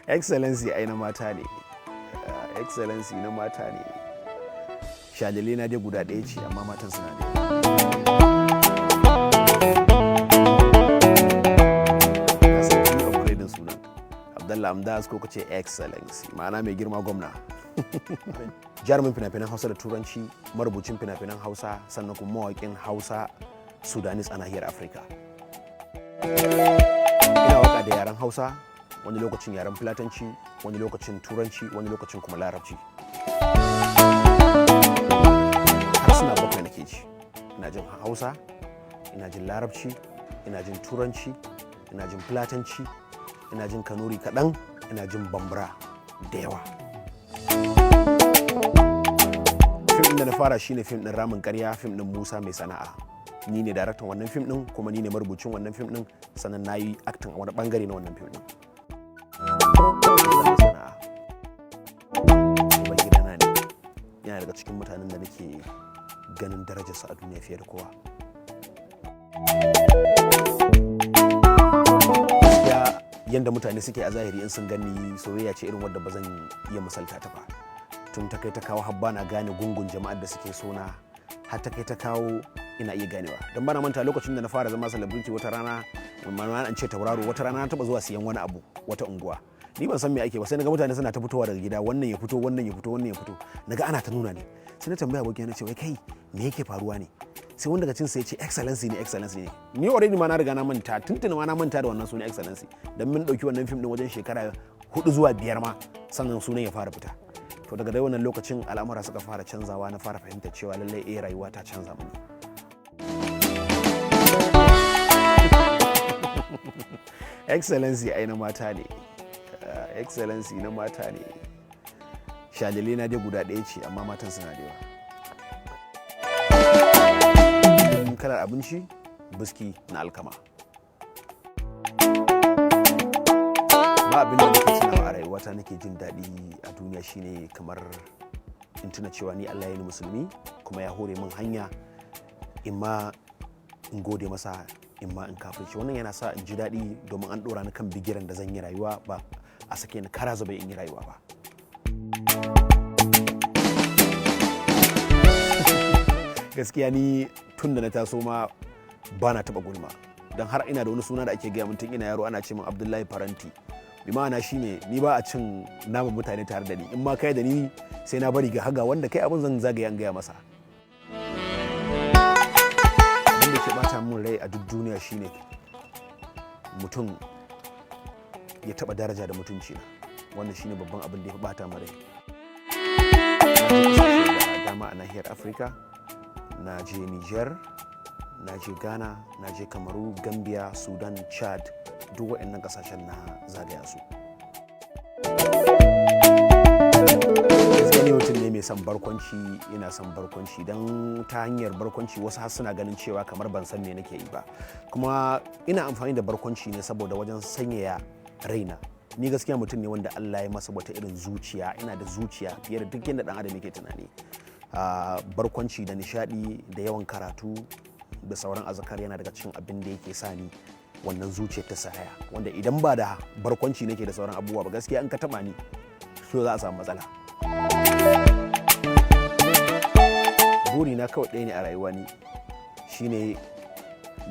Excellency ai na mata ne. Excellency na mata ne. Shadale na dai guda ɗaya ce amma matan suna da yawa. Sunan Abdallah Amdas ko kace Excellency ma'ana mai girma gwamna. Jarumin fina-finan Hausa da Turanci, marubucin fina-finan Hausa, sannan kuma mawaƙin Hausa Sudanese a nahiyar Afirka. Ina waka da yaren Hausa, wani lokacin yaren Fulatanci, wani lokacin Turanci, wani lokacin kuma Larabci. Harsuna bakwai nake ji. Ina jin Hausa, ina jin Larabci, ina jin Turanci, ina jin Fulatanci, ina jin Kanuri kaɗan, ina jin Bambara da yawa. Fim da na fara shine fim ɗin Ramin Ƙarya, fim ɗin Musa Mai Sana'a. Ni ne daraktan wannan fim ɗin kuma ni ne marubucin wannan fim ɗin, sannan na yi aktin a wani ɓangare na wannan fim ɗin. Ubangidana ne, yana daga cikin mutanen da nake ganin darajarsa a duniya fiye da kowa. Yanda mutane suke a zahiri in sun gani soyayya ce irin wadda ba zan iya misalta ta ba. Tun ta kai ta kawo har bana gane gungun jama'ar da suke sona, har ta kai ta kawo ina iya ganewa. Don bana manta lokacin da na fara zama celebrity wata rana, ma'ana an ce tauraro, wata rana na taba zuwa siyan wani abu wata unguwa. Ni ban san me ake ba, sai naga mutane suna ta fitowa daga gida, wannan ya fito, wannan ya fito, wannan ya fito. Naga ana ta nuna ne. Sai na tambaya abokina na ce wai kai me yake faruwa ne? Sai wanda daga cinsa ya ce excellency ne, excellency ne. Ni already ma na riga na manta, tuntuni ma na manta da wannan sunan excellency. Dan mun dauki wannan film din wajen shekara 4 zuwa 5 ma sannan sunan ya fara fita. To daga dai wannan lokacin al'amura suka fara canzawa, na fara fahimtar cewa lallai rayuwa ta canza mana. Excellency ai na mata ne. Excellency na mata ne. Shadale na dai guda ɗaya ce amma matan suna da yawa. Kalar abinci, biski na alkama. Ba abin da nake tunawa a rayuwata nake jin daɗi a duniya shine kamar in tuna cewa ni Allah ya ni musulmi kuma ya hore min hanya in ma in gode masa in ma in kafirce. Wannan yana sa in ji daɗi domin an ɗora ni kan bigiran da zan yi rayuwa ba a sake ni kara zube in yi rayuwa ba. Gaskiya ni tun da na taso ma ba na taɓa gulma, don har ina da wani suna da ake gaya min tun ina yaro, ana ce min Abdullahi Faranti. Bi ma'ana shine ni ba a cin naman mutane tare da ni, in ma kai da ni sai na bari ga haga wanda kai abin zan zagaya an gaya masa. Abin da ke bata min rai a duk duniya shine mutum ya taɓa daraja da mutunci na. Wannan shine babban abin da ya fi bata min rai. Dama a nahiyar Afirka, na je Niger, na je Ghana, na je Kamaru, Gambia, Sudan, Chad, duk waɗannan ƙasashen na zagaya su. Gaskiya ne mutum ne mai son barkwanci, ina son barkwanci don ta hanyar barkwanci wasu har suna ganin cewa kamar ban san me nake yi ba. Kuma ina amfani da barkwanci ne saboda wajen sanyaya raina. Ni gaskiya mutum ne wanda Allah ya masa wata irin zuciya, ina da zuciya fiye da duk yadda ɗan adam yake tunani. Barkwanci da nishadi da yawan karatu da sauran azkar yana daga cikin abin da yake sa ni wannan zuciyar ta saya, wanda idan ba da barkwanci nake da sauran abubuwa ba gaskiya in ka taba ni so za a samu matsala. Buri na kawai ɗaya ne a rayuwa ni shine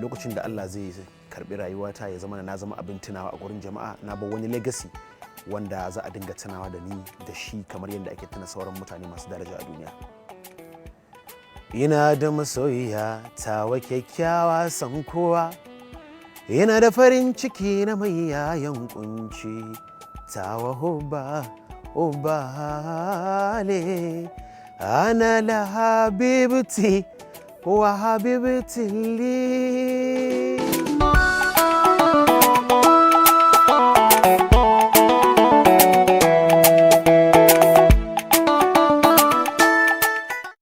lokacin da Allah zai karbi rayuwata ya zama na zama abin tunawa a gurin jama'a, na bar wani legacy wanda za a dinga tunawa da ni da shi kamar yadda ake tuna sauran mutane masu daraja a duniya. Ina da masoyiya tawa kyakkyawa san kowa, yana da farin ciki na mai yayan kunci, tawa hubba le ana la habibti wa habibti li.